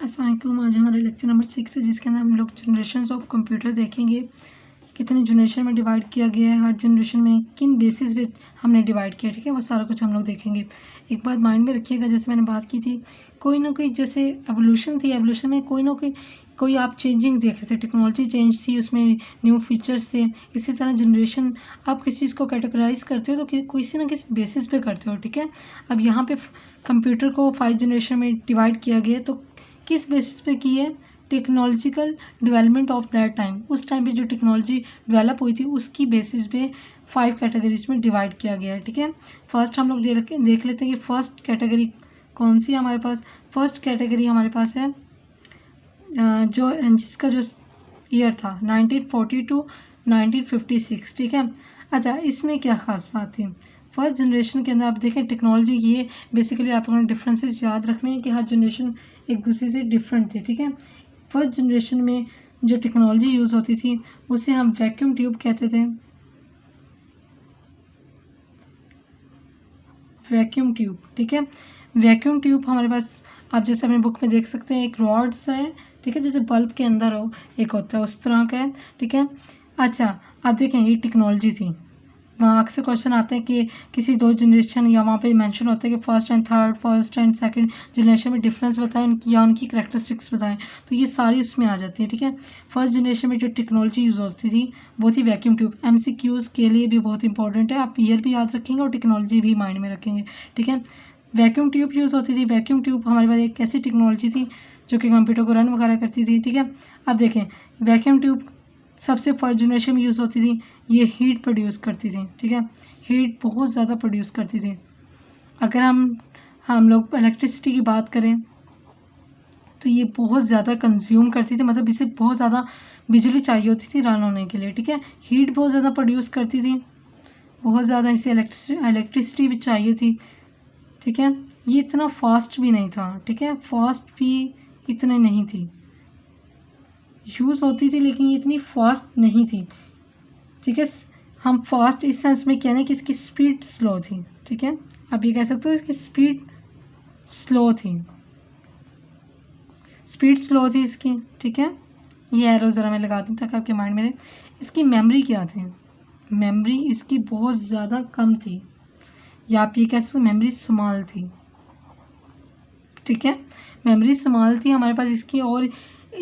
अस्सलाम वालेकुम। आज हमारा लेक्चर नंबर 6 है जिसके अंदर हम लोग जनरेशन्स ऑफ कंप्यूटर देखेंगे। कितनी जनरेशन में डिवाइड किया गया है, हर जनरेशन में किन बेसिस पे हमने डिवाइड किया, ठीक है, वो सारा कुछ हम लोग देखेंगे। एक बात माइंड में रखिएगा, जैसे मैंने बात की थी, कोई ना कोई जैसे एवोल्यूशन थी, एवोल्यूशन में कोई ना कोई आप चेंजिंग देख रहे थे, टेक्नोलॉजी चेंज थी, उसमें न्यू फीचर्स थे। इसी तरह जनरेशन आप किसी चीज़ को कैटेगराइज करते हो तो किसी ना किसी बेसिस पे करते हो, ठीक है। अब यहाँ पे कंप्यूटर को 5 जनरेशन में डिवाइड किया गया, तो किस बेसिस पे की है? Technological development of that time, उस टाइम पे जो टेक्नोलॉजी डेवलप हुई थी उसकी बेसिस पे 5 कैटेगरीज में डिवाइड किया गया है, ठीक है। फर्स्ट हम लोग देख लेते हैं कि फर्स्ट कैटेगरी कौन सी है हमारे पास। फर्स्ट कैटेगरी हमारे पास है जिसका जो ईयर था 1940 टू 1956, ठीक है। अच्छा, इसमें क्या ख़ास बात थी? फर्स्ट जनरेशन के अंदर आप देखें टेक्नोलॉजी, ये बेसिकली आप लोगों ने डिफरेंसेस याद रखने हैं कि हर जनरेशन एक दूसरे से डिफरेंट थी, ठीक है। फर्स्ट जनरेशन में जो टेक्नोलॉजी यूज़ होती थी उसे हम वैक्यूम ट्यूब कहते थे। वैक्यूम ट्यूब, ठीक है। वैक्यूम ट्यूब हमारे पास आप जैसे अपने बुक में देख सकते हैं, एक रॉड सा है, ठीक है, जैसे बल्ब के अंदर हो एक होता है उस तरह का है, ठीक है। अच्छा, आप देखें ये टेक्नोलॉजी थी। वहाँ अक्सर क्वेश्चन आते हैं कि किसी दो जनरेशन या वहाँ पे मेंशन होता है कि first and third, first and second generation में डिफरेंस बताएं उनकी या उनकी करैक्टरिस्टिक्स बताएं, तो ये सारी उसमें आ जाती है, ठीक है। फर्स्ट जनरेशन में जो टेक्नोलॉजी यूज़ होती थी वो थी वैक्यूम ट्यूब। MCQs के लिए भी बहुत इंपॉर्टेंट है, आप ईयर भी याद रखेंगे और टेक्नोलॉजी भी माइंड में रखेंगे, ठीक है। वैक्यूम ट्यूब यूज़ होती थी। वैक्यूम ट्यूब हमारे पास एक ऐसी टेक्नोलॉजी थी जो कि कंप्यूटर को रन वगैरह करती थी, ठीक है। अब देखें वैक्यूम ट्यूब सबसे फर्स्ट जनरेशन में यूज़ होती थी, ये हीट प्रोड्यूस करती थी, ठीक है। हीट बहुत ज़्यादा प्रोड्यूस करती थी। अगर हम लोग इलेक्ट्रिसिटी की बात करें तो ये बहुत ज़्यादा कंज्यूम करती थी, मतलब इसे बहुत ज़्यादा बिजली चाहिए होती थी रन होने के लिए, ठीक है। हीट बहुत ज़्यादा प्रोड्यूस करती थी, बहुत ज़्यादा इसे इलेक्ट्रिसिटी भी चाहिए थी, ठीक है। ये इतना फास्ट भी नहीं था, ठीक है, फास्ट भी इतने नहीं थी, यूज़ होती थी लेकिन ये इतनी फास्ट नहीं थी, ठीक है। हम फास्ट इस सेंस में कहने कि इसकी स्पीड स्लो थी, ठीक है। आप ये कह सकते हो इसकी स्पीड स्लो थी, स्पीड स्लो थी इसकी, ठीक है। ये एरो ज़रा मैं लगा दूँ ताकि आपके माइंड में रहे। इसकी मेमोरी क्या थी? मेमोरी इसकी बहुत ज़्यादा कम थी, या आप ये कह सकते हो मेमोरी स्मॉल थी, ठीक है। मेमोरी स्मॉल थी हमारे पास इसकी। और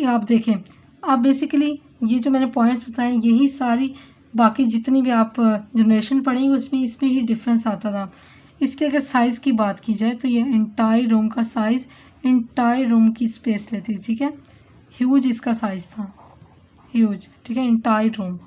आप देखें, आप बेसिकली ये जो मैंने पॉइंट्स बताए यही सारी बाकी जितनी भी आप जनरेशन पढ़ेंगे उसमें इसमें ही डिफरेंस आता था। इसके अगर साइज़ की बात की जाए तो ये इंटायर रूम का साइज़ इंटायर रूम की स्पेस लेती थी, ठीक है। ह्यूज इसका साइज़ था, ह्यूज, ठीक है, इंटायर रूम।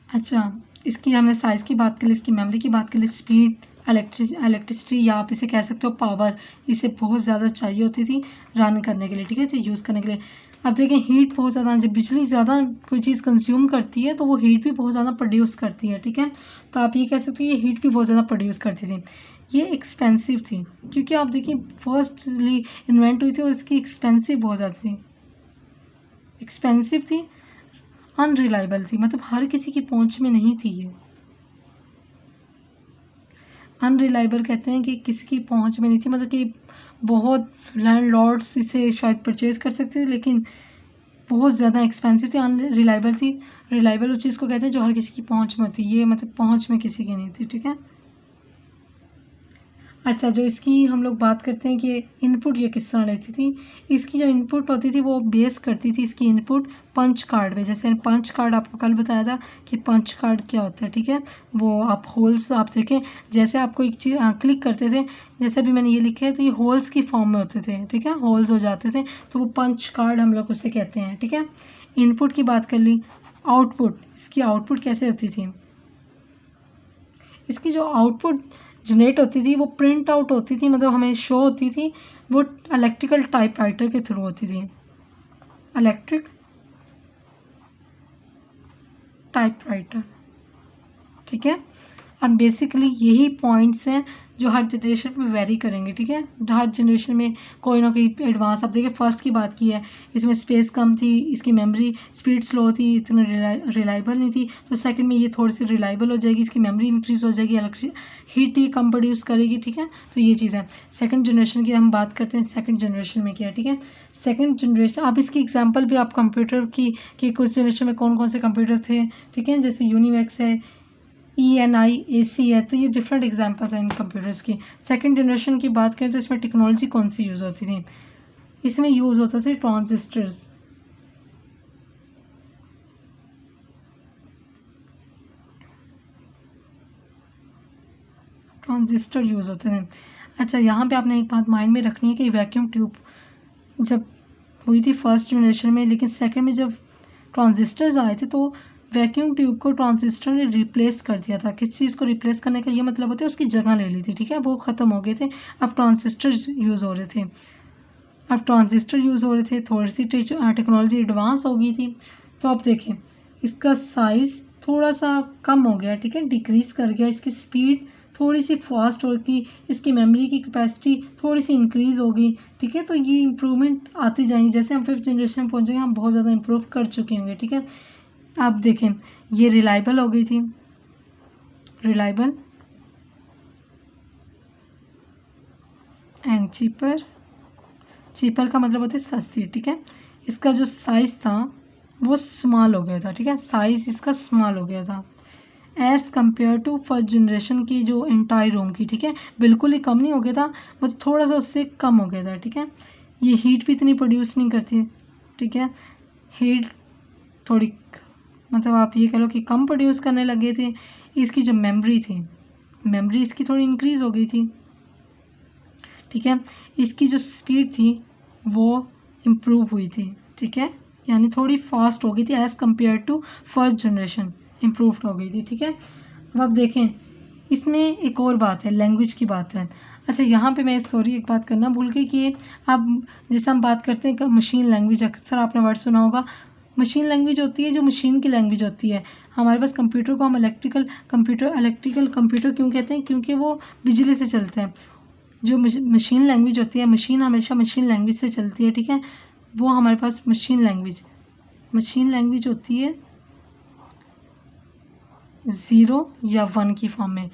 अच्छा, इसकी हमने साइज़ की बात कर ली, इसकी मेमोरी की बात कर ली, स्पीड, इलेक्ट्रिसिटी या आप इसे कह सकते हो पावर, इसे बहुत ज़्यादा चाहिए होती थी रन करने के लिए, ठीक है, तो यूज़ करने के लिए। अब देखें हीट बहुत ज़्यादा, जब बिजली ज़्यादा कोई चीज़ कंज्यूम करती है तो वो हीट भी बहुत ज़्यादा प्रोड्यूस करती है, ठीक है। तो आप ये कह सकते हो ये हीट भी बहुत ज़्यादा प्रोड्यूस करती थी। ये एक्सपेंसिव थी क्योंकि आप देखिए फर्स्टली इन्वेंट हुई थी और इसकी एक्सपेंसिव बहुत ज़्यादा थी, एक्सपेंसिव थी, अनरिलायबल थी, मतलब हर किसी की पहुंच में नहीं थी ये। अनरिलायबल कहते हैं कि किसी की पहुंच में नहीं थी, मतलब कि बहुत लैंडलॉर्ड्स इसे शायद परचेज़ कर सकते थे लेकिन बहुत ज़्यादा एक्सपेंसिव थी, अनरिलायबल थी। रिलायबल उस चीज़ को कहते हैं जो हर किसी की पहुंच में होती है, ये मतलब पहुंच में किसी की नहीं थी, ठीक है। अच्छा, जो इसकी हम लोग बात करते हैं कि इनपुट ये किस तरह लेती थी, इसकी जो इनपुट होती थी वो बेस करती थी इसकी इनपुट पंच कार्ड पे। जैसे पंच कार्ड आपको कल बताया था कि पंच कार्ड क्या होता है, ठीक है। वो आप होल्स आप देखें, जैसे आपको एक चीज़ क्लिक करते थे, जैसे भी मैंने ये लिखे है तो ये होल्स की फॉर्म में होते थे, ठीक है, होल्स हो जाते थे, तो वो पंच कार्ड हम लोग उसे कहते हैं, ठीक है। इनपुट की बात कर ली। आउटपुट, इसकी आउटपुट कैसे होती थी? इसकी जो आउटपुट जनरेट होती थी वो प्रिंट आउट होती थी, मतलब हमें शो होती थी, वो इलेक्ट्रिकल टाइपराइटर के थ्रू होती थी, इलेक्ट्रिक टाइपराइटर, ठीक है। अब बेसिकली यही पॉइंट्स हैं जो हर जनरेशन में वेरी करेंगे, ठीक है। हर जनरेशन में कोई ना कोई एडवांस, अब देखिए फर्स्ट की बात की है, इसमें स्पेस कम थी, इसकी मेमोरी स्पीड स्लो थी, इतनी रिलायबल नहीं थी। तो सेकंड में ये थोड़ी सी रिलायबल हो जाएगी, इसकी मेमोरी इंक्रीज हो जाएगी, हीट ही कम प्रोड्यूस करेगी, ठीक है। तो ये चीज़ है। सेकंड जनरेशन की हम बात करते हैं, सेकंड जनरेशन में क्या है, ठीक है। सेकंड जनरेशन, आप इसकी एग्जांपल भी आप कंप्यूटर की कि कुछ जनरेशन में कौन कौन से कंप्यूटर थे, ठीक है। जैसे यूनिवैक्स है, ENIAC है, तो ये डिफरेंट एग्जांपल्स हैं इन कंप्यूटर्स की। सेकंड जनरेशन की बात करें तो इसमें टेक्नोलॉजी कौन सी यूज़ होती थी, इसमें यूज़ होते थे ट्रांजिस्टर्स, ट्रांजिस्टर यूज़ होते थे। अच्छा, यहाँ पे आपने एक बात माइंड में रखनी है कि वैक्यूम ट्यूब जब हुई थी फर्स्ट जनरेशन में, लेकिन सेकंड में जब ट्रांजिस्टर्स आए थे तो वैक्यूम ट्यूब को ट्रांजिस्टर ने रिप्लेस कर दिया था। किस चीज़ को रिप्लेस करने का ये मतलब होता है, उसकी जगह ले ली थी, ठीक है। वो ख़त्म हो गए थे, अब ट्रांजिस्टर यूज़ हो रहे थे। अब ट्रांजिस्टर यूज़ हो रहे थे, थोड़ी सी टेक्नोलॉजी एडवांस हो गई थी। तो अब देखें, इसका साइज़ थोड़ा सा कम हो गया, ठीक है, डिक्रीज़ कर गया, इसकी स्पीड थोड़ी सी फास्ट होगी, इसकी मेमोरी की कैपेसिटी थोड़ी सी इंक्रीज़ होगी, ठीक है। तो ये इंप्रूवमेंट आती जाएंगी, जैसे हम फिफ्थ जनरेशन में पहुँचेंगे हम बहुत ज़्यादा इंप्रूव कर चुके होंगे, ठीक है। आप देखें, ये रिलायबल हो गई थी, रिलायबल एंड चीपर, चीपर का मतलब होता है सस्ती, ठीक है। इसका जो साइज़ था वो स्मॉल हो गया था, ठीक है, साइज़ इसका स्मॉल हो गया था as compared to first generation की जो एंटायर रोम की, ठीक है। बिल्कुल ही कम नहीं हो गया था, मतलब थोड़ा सा उससे कम हो गया था, ठीक है। ये हीट भी इतनी प्रोड्यूस नहीं करती, ठीक है, हीट थोड़ी, मतलब आप ये कह लो कि कम प्रोड्यूस करने लगे थे। इसकी जो मेमोरी थी, मेमोरी इसकी थोड़ी इंक्रीज़ हो गई थी, ठीक है। इसकी जो स्पीड थी वो इम्प्रूव हुई थी, ठीक है, यानी थोड़ी फास्ट हो गई थी as compared to first generation, improve हो गई थी, ठीक है। अब आप देखें, इसमें एक और बात है, लैंग्वेज की बात है। अच्छा, यहाँ पे मैं सॉरी एक बात करना भूल गई कि अब जैसे हम बात करते हैं कि मशीन लैंग्वेज, अक्सर आपने वर्ड सुना होगा, मशीन लैंग्वेज होती है जो मशीन की लैंग्वेज होती है। हमारे पास कंप्यूटर को हम इलेक्ट्रिकल कंप्यूटर क्यों कहते हैं, क्योंकि वो बिजली से चलते हैं। जो मशीन लैंग्वेज होती है, मशीन हमेशा मशीन लैंग्वेज से चलती है, ठीक है। वो हमारे पास मशीन लैंग्वेज होती है 0 या 1 की फॉर्म में।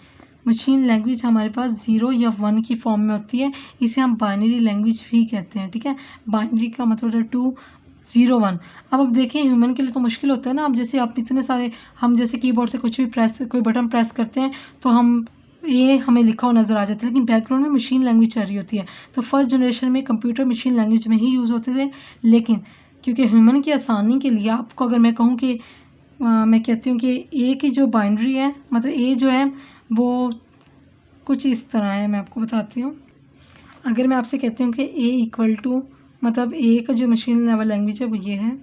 मशीन लैंग्वेज हमारे पास 0 या 1 की फॉर्म में होती है, इसे हम बाइनरी लैंग्वेज भी कहते हैं, ठीक है। बाइनरी का मतलब है 2 0 1। अब देखें, ह्यूमन के लिए तो मुश्किल होता है ना। अब जैसे आप इतने सारे, हम जैसे कीबोर्ड से कुछ भी कोई बटन प्रेस करते हैं तो हम ये हमें लिखा हुआ नज़र आ जाता है, लेकिन बैकग्राउंड में मशीन लैंग्वेज चल रही होती है। तो फर्स्ट जनरेशन में कंप्यूटर मशीन लैंग्वेज में ही यूज़ होते थे, लेकिन क्योंकि ह्यूमन की आसानी के लिए आपको अगर मैं कहूँ कि मैं कहती हूँ कि ए की जो बाइनरी है, मतलब ए जो है वो कुछ इस तरह है, मैं आपको बताती हूँ। अगर मैं आपसे कहती हूँ कि ए इक्वल टू, मतलब ए का जो मशीन लेवल लैंग्वेज है वो ये है,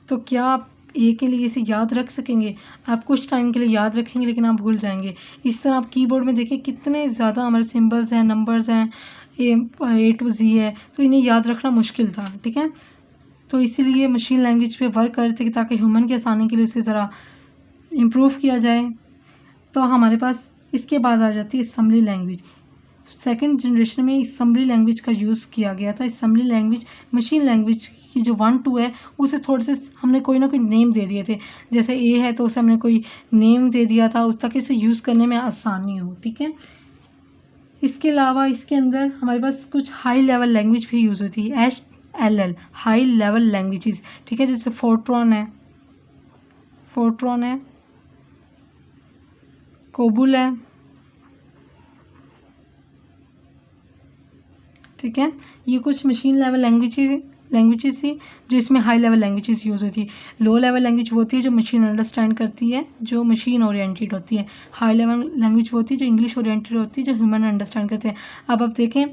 तो क्या आप ए के लिए इसे याद रख सकेंगे? आप कुछ टाइम के लिए याद रखेंगे लेकिन आप भूल जाएंगे। इस तरह आप कीबोर्ड में देखिए कितने ज़्यादा हमारे सिंबल्स हैं, नंबर्स हैं, ए टू जी है, तो इन्हें याद रखना मुश्किल था, ठीक है। तो इसीलिए मशीन लैंग्वेज पे वर्क कर रहे थे ताकि ह्यूमन की आसानी के लिए उसे ज़रा इम्प्रूव किया जाए। तो हमारे पास इसके बाद आ जाती है असम्बली लैंग्वेज। सेकंड जनरेशन में असम्बली लैंग्वेज का यूज़ किया गया था। असम्बली लैंग्वेज मशीन लैंग्वेज की जो 1 2 है उसे थोड़े से हमने कोई ना कोई नेम दे दिए थे। जैसे ए है तो उसे हमने कोई नेम दे दिया था उस ताकि इसे यूज़ करने में आसानी हो, ठीक है। इसके अलावा इसके अंदर हमारे पास कुछ हाई लेवल लैंग्वेज भी यूज़ होती है, HLL, हाई लेवल लैंग्वेजेस, ठीक है। जैसे फोर्ट्रॉन है, कोबुल है, ठीक है। ये कुछ मशीन लेवल लैंग्वेजेस थी जो इसमें हाई लेवल लैंग्वेजेस यूज़ होती है। लो लेवल लैंग्वेज वो होती है जो मशीन अंडरस्टैंड करती है, जो मशीन ओरिएंटेड होती है। हाई लेवल लैंग्वेज वो होती है जो इंग्लिश ओरिएंटेड होती है, जो ह्यूमन अंडरस्टैंड करते हैं। अब आप देखें,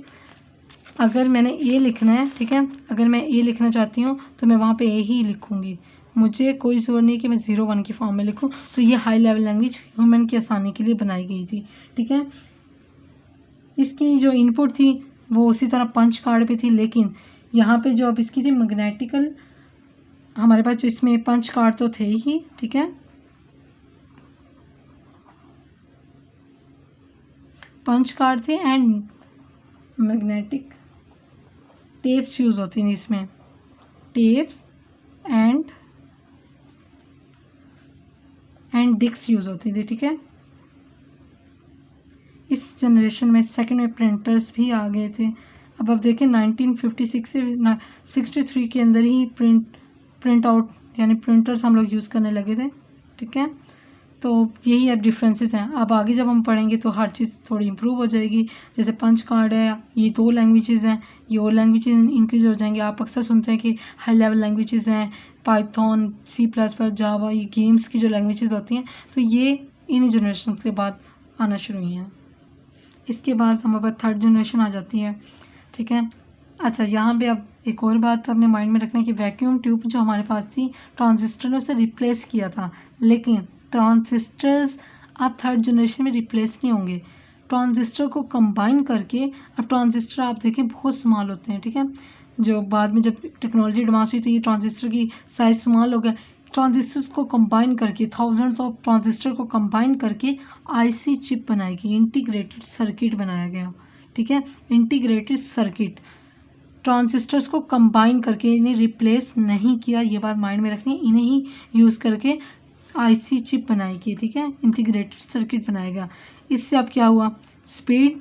अगर मैंने ए लिखना है, ठीक है, अगर मैं ए लिखना चाहती हूँ तो मैं वहाँ पे ए ही लिखूँगी, मुझे कोई ज़रूरत नहीं कि मैं 0 1 की फॉर्म में लिखूँ। तो ये हाई लेवल लैंग्वेज ह्यूमन की आसानी के लिए बनाई गई थी, ठीक है। इसकी जो इनपुट थी वो उसी तरह पंच कार्ड पे थी, लेकिन यहाँ पे जो अब इसकी थी मैग्नेटिकल, हमारे पास जो इसमें पंच कार्ड तो थे ही, ठीक है, पंच कार्ड थे एंड मैग्नेटिक टेप्स यूज़ होती थी इसमें, टेप्स एंड डिस्क यूज़ होती थी, ठीक है। इस जनरेशन में सेकंड में प्रिंटर्स भी आ गए थे। अब आप देखें 1956 से 63 के अंदर ही प्रिंट आउट यानी प्रिंटर्स हम लोग यूज़ करने लगे थे, ठीक है। तो यही अब डिफरेंसेस हैं। अब आगे जब हम पढ़ेंगे तो हर चीज़ थोड़ी इम्प्रूव हो जाएगी। जैसे पंच कार्ड है, ये 2 लैंग्वेजेस हैं, ये और लैंग्वेजेस इंक्रीज हो जाएंगे। आप अक्सर सुनते हैं कि हाई लेवल लैंग्वेजेस हैं, पाइथन, C++, जावा, ये गेम्स की जो लैंग्वेजेस होती हैं, तो ये इन जनरेशन के बाद आना शुरू हुई हैं। इसके बाद हमारे पास थर्ड जनरेशन आ जाती है, ठीक है। अच्छा, यहाँ पे अब एक और बात अपने माइंड में रखना है कि वैक्यूम ट्यूब जो हमारे पास थी, ट्रांजिस्टर ने उसे रिप्लेस किया था, लेकिन ट्रांजिस्टर्स अब थर्ड जनरेशन में रिप्लेस नहीं होंगे। ट्रांजिस्टर को कंबाइन करके, अब ट्रांजिस्टर आप देखें बहुत स्मॉल होते हैं, ठीक है। जो बाद में जब टेक्नोलॉजी एडवांस हुई तो ये ट्रांजिस्टर की साइज़ स्मॉल हो गया। ट्रांजिस्टर्स को कंबाइन करके, थाउजेंड्स ऑफ ट्रांजिस्टर को कंबाइन करके आईसी चिप बनाई गई, इंटीग्रेटेड सर्किट बनाया गया, ठीक है। इंटीग्रेटेड सर्किट, ट्रांजिस्टर्स को कंबाइन करके, इन्हें रिप्लेस नहीं किया, ये बात माइंड में रखनी है। इन्हें ही यूज़ करके आईसी चिप बनाई गई, ठीक है, इंटीग्रेटेड सर्किट बनाया गया। इससे अब क्या हुआ, स्पीड,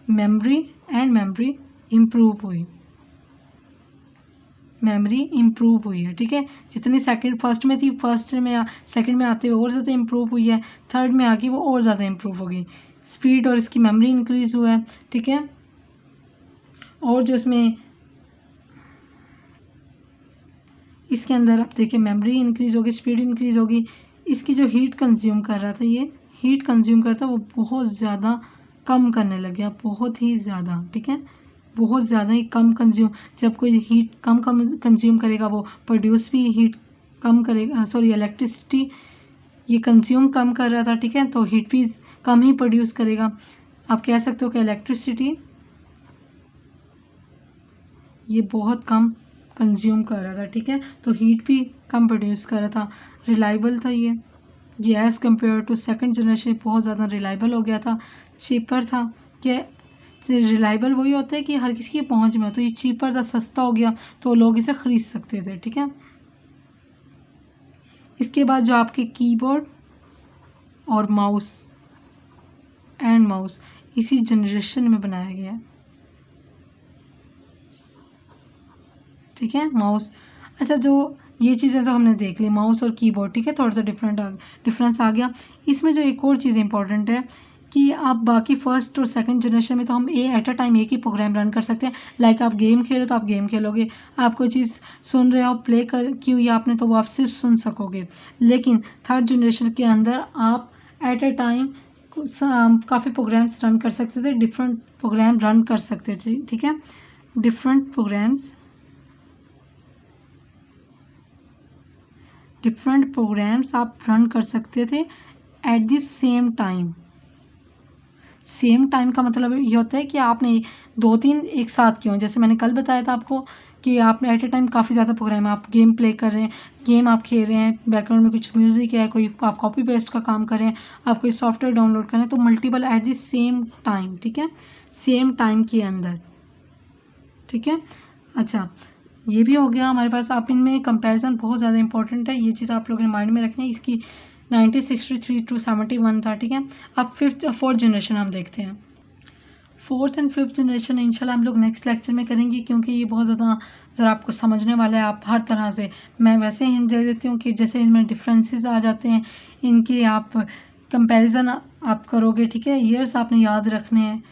मेमोरी इम्प्रूव हुई, मेमोरी इम्प्रूव हुई है, ठीक है। जितनी सेकंड फर्स्ट में थी, फर्स्ट में सेकंड में आते हुए और ज़्यादा इम्प्रूव हुई है, थर्ड में आके वो और ज़्यादा इम्प्रूव हो गई। स्पीड और इसकी मेमोरी इंक्रीज़ हुआ है, ठीक है। और जो इसमें इसके अंदर आप देखिए मेमोरी इंक्रीज़ होगी, स्पीड इंक्रीज़ होगी। इसकी जो हीट कंज्यूम कर रहा था, ये हीट कंज्यूम करता वो बहुत ज़्यादा कम करने लग गया, बहुत ही ज़्यादा, ठीक है। बहुत ज़्यादा ही कम कंज्यूम, जब कोई हीट कम कंज्यूम करेगा वो प्रोड्यूस भी हीट कम करेगा, सॉरी इलेक्ट्रिसिटी ये कंज्यूम कम कर रहा था, ठीक है, तो हीट भी कम ही प्रोड्यूस करेगा। आप कह सकते हो कि इलेक्ट्रिसिटी ये बहुत कम कंज्यूम कर रहा था, ठीक है, तो हीट भी कम प्रोड्यूस कर रहा था। रिलायबल था ये as compared to second generation बहुत ज़्यादा रिलायबल हो गया था। चीपर था, कि रिलायबल वही होता है कि हर किसी की पहुंच में हो, तो ये चीपर था, सस्ता हो गया, तो लोग इसे ख़रीद सकते थे, ठीक है। इसके बाद जो आपके कीबोर्ड और माउस इसी जनरेशन में बनाया गया है, ठीक है, माउस। अच्छा, जो ये चीज़ें तो हमने देख ली, माउस और कीबोर्ड, ठीक है, थोड़ा सा डिफरेंस आ गया। इसमें जो एक और चीज़ इंपॉर्टेंट है कि आप बाकी फर्स्ट और सेकंड जनरेशन में तो हम एट अ टाइम एक ही प्रोग्राम रन कर सकते हैं। लाइक आप गेम खेल रहे हो तो आप गेम खेलोगे, आप कोई चीज़ सुन रहे हो, प्ले कर की हुई आपने, तो वो आप सिर्फ सुन सकोगे। लेकिन थर्ड जनरेशन के अंदर आप एट अ टाइम काफ़ी प्रोग्राम्स रन कर सकते थे, डिफरेंट प्रोग्राम रन कर सकते थे, ठीक है। डिफरेंट प्रोग्राम्स आप रन कर सकते थे at the same time. Same time का मतलब ये होता है कि आपने 2-3 एक साथ किए हों। जैसे मैंने कल बताया था आपको कि आपने एट ए टाइम काफ़ी ज़्यादा प्रोग्राम है, आप गेम प्ले कर रहे हैं, गेम आप खेल रहे हैं, बैकग्राउंड में कुछ म्यूज़िक है, कोई आप कॉपी पेस्ट का काम कर रहे हैं, आप कोई सॉफ्टवेयर डाउनलोड कर रहे हैं, तो multiple at the same time, ठीक है, सेम टाइम के अंदर, ठीक है। अच्छा, ये भी हो गया हमारे पास। आप इनमें कंपैरिजन बहुत ज़्यादा इंपॉर्टेंट है, ये चीज़ आप लोगों ने माइंड में रखनी है। इसकी 1963 to 71 था, ठीक है। अब फोर्थ जनरेशन हम देखते हैं। फोर्थ एंड फिफ्थ जनरेशन इंशाल्लाह हम लोग नेक्स्ट लेक्चर में करेंगे, क्योंकि ये बहुत ज़्यादा ज़रा आपको समझने वाला है। आप हर तरह से, मैं वैसे हिंट दे देती हूँ कि जैसे इनमें डिफरेंसेस आ जाते हैं, इनके आप कंपैरिजन आप करोगे, ठीक है। ईयर्स आपने याद रखने हैं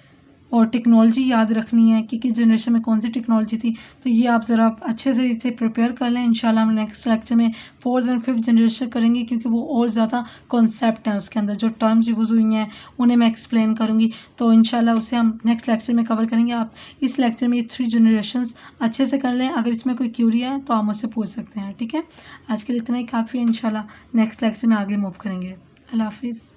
और टेक्नोलॉजी याद रखनी है कि किस जनरेशन में कौन सी टेक्नोलॉजी थी, तो ये आप ज़रा अच्छे से इसे प्रिपेयर कर लें। इंशाल्लाह हम नेक्स्ट लेक्चर में फोर्थ एंड फिफ्थ जनरेशन करेंगे, क्योंकि वो और ज़्यादा कॉन्सेप्ट हैं उसके अंदर, जो टर्म्स यूज़ हुई हैं उन्हें मैं एक्सप्लेन करूँगी, तो इंशाल्लाह उसे हम नेक्स्ट लेक्चर में कवर करेंगे। आप इस लेक्चर में ये 3 जनरेशन्स अच्छे से कर लें। अगर इसमें कोई क्यूरी है तो आप मुझसे पूछ सकते हैं, ठीक है। आज के लिए इतना ही काफ़ी है, इंशाल्लाह नेक्स्ट लेक्चर में आगे मूव करेंगे। अल्लाह हाफिज़।